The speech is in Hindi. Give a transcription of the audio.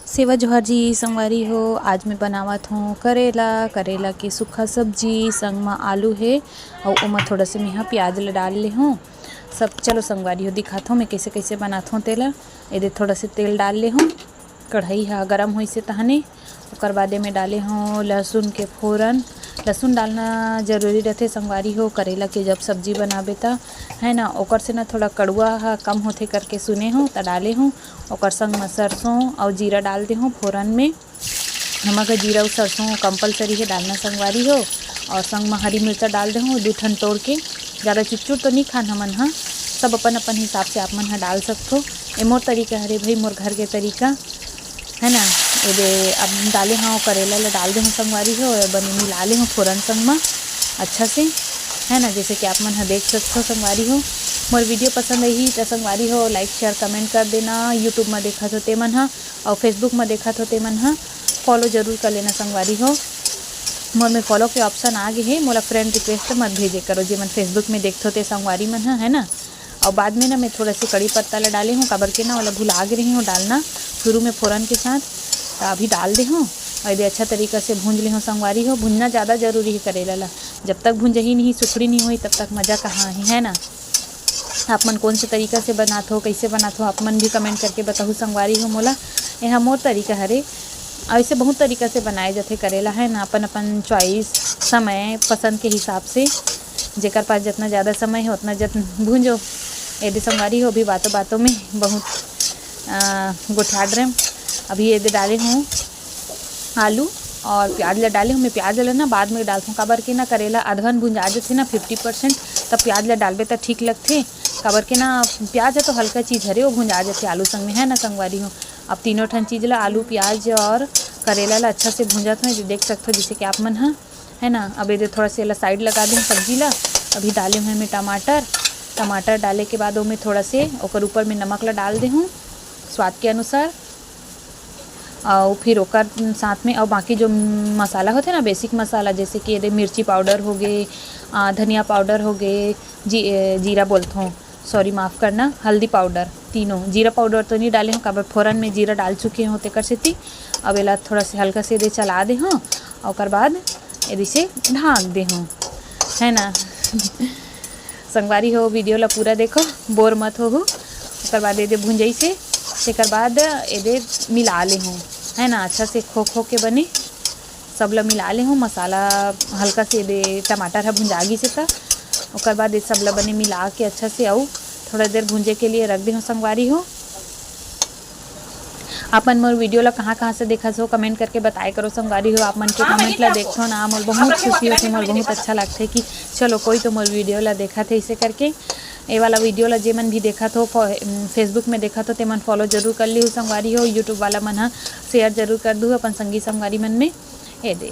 सेवा जोहार जी संगवारी हो। आज मैं बनावत हूँ करेला के सूखा सब्जी संग में आलू है और ओमा थोड़ा से मैं प्याज ला डाल ले हूँ। सब चलो संगवारी हो दिखात हूँ मैं कैसे कैसे बनात हूँ। तेला एदे थोड़ा से तेल डाल ले हूँ। कढ़ाई हा गरम होई से तहने ओकर बादे में डाले हूँ लहसुन के फोरन। लहसुन डालना जरूरी रहते संगवारी हो। करेला के जब सब्जी बनाबे ता है ना ओकर से ना थोड़ा कड़ुआ हा कम होथे करके सुने हो त डाले हूँ। ओकर संग में सरसों और जीरा डाल दे हूँ फोरन में। नमक जीरा और सरसों कंपलसरी है डालना संगवारी हो। और संग में हरी मिर्चा डाल दे हूँ 2 ठन तोड़ के। ज़्यादा चुचुर तो नहीं खान हमन हाँ, सब अपन अपन हिसाब से आप मन हाँ डाल सकते हो। ये मोर तरीका हरे भाई, मोर घर के तरीका है ना। ये अब डाले हाँ करेला ला डाल दे हूँ संगवारी हो। बने मिला ले हूँ फोरन संग में अच्छा से है ना। जैसे कि आप मन हाँ देख सकते हो संगवारी हो। मोर वीडियो पसंद आई तो संगवारी हो लाइक शेयर कमेंट कर देना। यूट्यूब में देखा तो ते मन हाँ और फेसबुक में देखा तो ते मन हाँ फॉलो जरूर कर लेना संगवारी हो। मोर में फॉलो के ऑप्शन आ गए है, मोला फ्रेंड रिक्वेस्ट मत भेजे करो जे मन फेसबुक में देखते हो ते संगवारी मन हाँ है ना। और बाद में ना मैं थोड़ा सी कड़ी पत्ता ला डाले हूँ काबर के ना वाला भुला गे रही हूँ डालना शुरू में फोरन के साथ। तो अभी डाल दे हूँ और ये अच्छा तरीक़ा से भूंज ले हूँ संगवारी हो। भुनना ज़्यादा जरूरी है करेला ला। जब तक भुंज ही नहीं सुखड़ी नहीं हुई तब तक मज़ा कहाँ है ना। आप मन कौन से तरीक़ा से बनाते हो, कैसे बनाते हो, आप मन भी कमेंट करके बताओ संगवारी हो मोला। यहाँ मोर तरीका हरे। ऐसे बहुत तरीक़ा से बनाए जाते करेला है ना। अपन अपन चॉइस समय पसंद के हिसाब से जेकर पास जितना ज़्यादा समय है उतना जितना भूंजो। यदि संगवारी हो भी बातों बातों में बहुत गुठाड़ रहे। अभी ये डाले हूँ आलू और प्याज ला डाले हूँ। मैं प्याज ला ना बाद में डालता हूँ काबर के ना करेला अधवन भुंजा जाते ना 50%। तब प्याज ला डालबे तो ठीक लगते काबर के ना प्याज है तो हल्का चीज़ हरे वो भुंजा जाते आलू संग में है ना संगवारी हो। अब तीनों ठन चीज़ ला आलू प्याज और करेला ला अच्छा से भुंजत हूँ देख सकते हो जैसे कि आप मन हाँ है ना। अब ये थोड़ा से साइड लगा दूँ सब्जी ला। अभी डाले हुए मैं टमाटर डाले के बाद में थोड़ा से ओकर ऊपर में नमक ला डाल दे हूँ स्वाद के अनुसार। और फिर ओकर साथ में और बाकी जो मसाला होते ना बेसिक मसाला जैसे कि ये मिर्ची पाउडर हो गए, धनिया पाउडर हो गए, जीरा बोलता हूँ सॉरी माफ़ करना, हल्दी पाउडर तीनों। जीरा पाउडर तो नहीं डाले हूँ काबर फोरन में जीरा डाल चुके हैं होते कर से थी। अब एला थोड़ा से हल्का से दे चला दे हूँ और ओकर बाद यदि से ढाँक दे हूँ है ना। संगवारी हो वीडियो ला पूरा देखो बोर मत हो। ओकर बाद ये भुंजई से तेकर बाद ये मिला ले हूँ है ना। अच्छा से खो के बने सब ला मिला ले हूँ। मसाला हल्का से दे टमाटर है भुंजागी से था। ओकर बाद ये सब ला बने मिला के अच्छा से और थोड़ा देर भुंजे के लिए रख दे हूँ संगवारी हो। आप मन मोर वीडियो ला कहाँ से देखा हो कमेंट करके बताए करो संगवारी हो। आप मन के कमेंट ला देखो ना मोर बहुत खुशी होती, मोर बहुत अच्छा लगता है कि चलो कोई तो मोर वीडियो ला देखा थे। इसे करके ये वाला वीडियो ला जे मन भी देखा तो फेसबुक में देखा तो ते मन फॉलो जरूर कर ली हो संगवारी हो। यूट्यूब वाला मन हाँ शेयर जरूर कर दूँ अपन संगी संगवारी मन में। ये दे